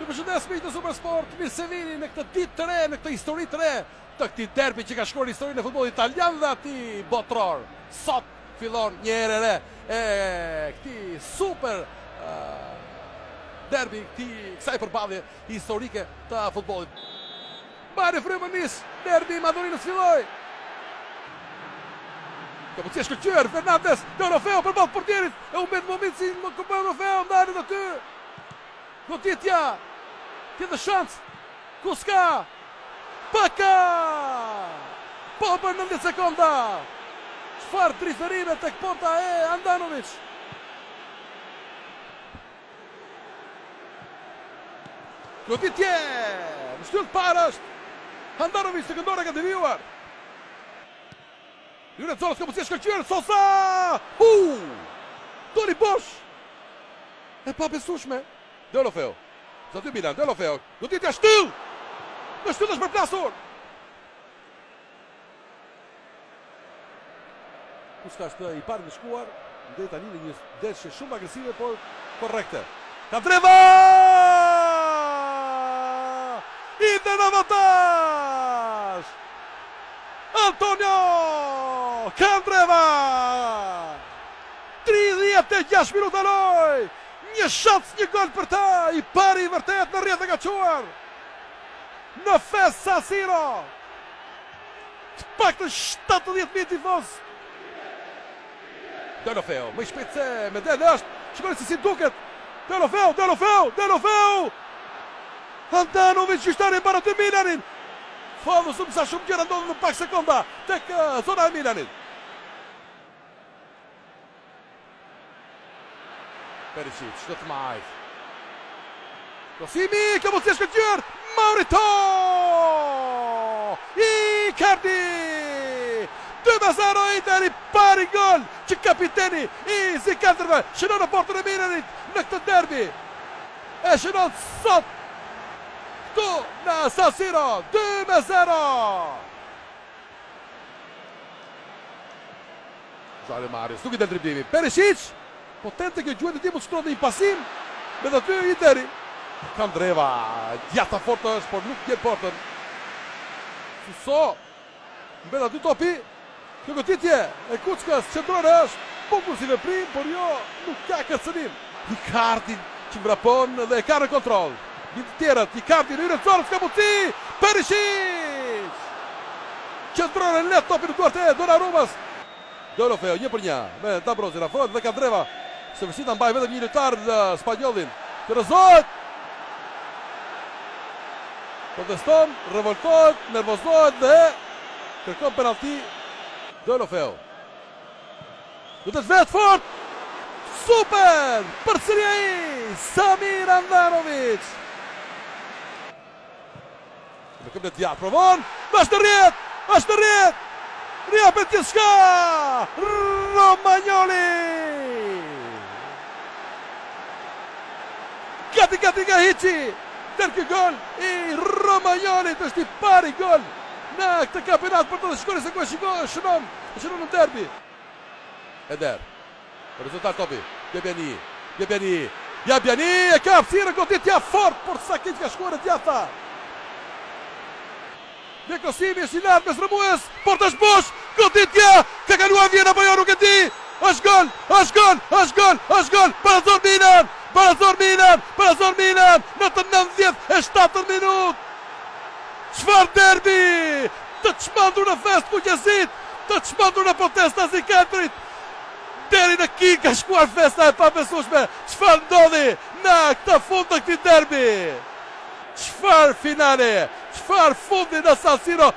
Ju përshëndes miq të Supersport, mirë se vini në këtë ditë të re, në këtë histori të re, të këtij derbi që ka shkruar historinë e futbollit italian dhe atij botror. Sot fillon një erë e re e këtij super derbi, kësaj përballje historike të futbollit. Mbare frymën nis, derbi i Madurinës filloi. Ka përcjell shkëlqyer Fernandes, Deulofeu përballë portierit, e u mbet momenti si Deulofeu ndalet aty. Goditja, tjetë shans, Kuska, Paka, po për 90 sekonda, çfarë driferime tek porta e Handanović. Goditje, në shtyllë parë është, Handanović të këndore ka devijuar. Jure Zoros ka përcjell shkëlqyer, Sosa, doli bosh, e pabesueshme. Deulofeu, zati Milan, Deulofeu, Goditja shtyll! Në shtyll është përplasur! Kuska është i parë në shkuar, ndaj tani në një ndeshje shumë agresive, por korrekte. Candreva! Ide në avantazh! Antonio Candreva! 36 minuta loj! Një shans, një gol për ta, i pari i vërtet në rrjetë e ka quar. Në fest San Siro. Të pak të 70.000 tifoz. Deulofeu, më i shpejt se me del është, shikoni se si duket. Deulofeu. Handanović gjyqtari para të Milanin. Falë shumë sa shumë gjëra ndodhen në pak sekonda tek zona e Milanit. Perisic, do të majtë. Rosimi, ka përcjell shkëlqyer, Maurito! Icardi! 2-0 Inter, i pari gol që kapiteni i Zikandrëve shënon në portën e Milanit në këtë derbi. E shënon sot këtu në San Siro, 2-0. Zare Marius, nuk i del driblimi. Perisic! Potente kjo gjuhet e tipu të shtronë një pasim me dhe ty Interi. Candreva, djata fort është, por nuk gjerë portën. Suso, mbet aty topi. Kjo goditje e Kuckës, qendrore është, bukur si veprim, por jo, nuk ka kërcënim. Icardi që vrapon dhe e ka në kontrol. Një të tjerët, Icardi në Zoros ka muci, Perisic! Qendrore let topi në duart e Donnarummas. Deulofeu, 1-1, me D'Ambrosio afrohet dhe Candreva. Se vërsi të mbaj vetëm një lutar në Spanjollin. Të rëzohet. Proteston, revoltohet, nervozohet dhe kërkon penalti Deulofeu. Du të vetë fort. Super! Përcëlia i Samir Handanović. Në këmë në tja, provon. Është në rjet. Ria për tjetë shka. Romagnoli. Gati nga hiqi, tërkë gol i Romagnolit, është i pari gol në këtë kampionat për të dhe shkori se ku e shënon në derbi. Eder, rezultat topi, Gjabiani, e ka apsirë goditja fort, por sa këtë ka shkuar e djata. Vekosimi është i lartë mes Rëmues, por të shbosh, goditja, ka kaluar vjen apo jo nuk e di, është gol, Parazor Milan, në të 97 minut. Çfarë derbi, të çmandur në fest kuqesit, të çmandur në protesta Zikandrit. Deri në kin ka shkuar festa e pabesueshme. Çfarë ndodhi në këtë fund të këtij derbi? Çfarë finale, çfarë fundi në San Siro,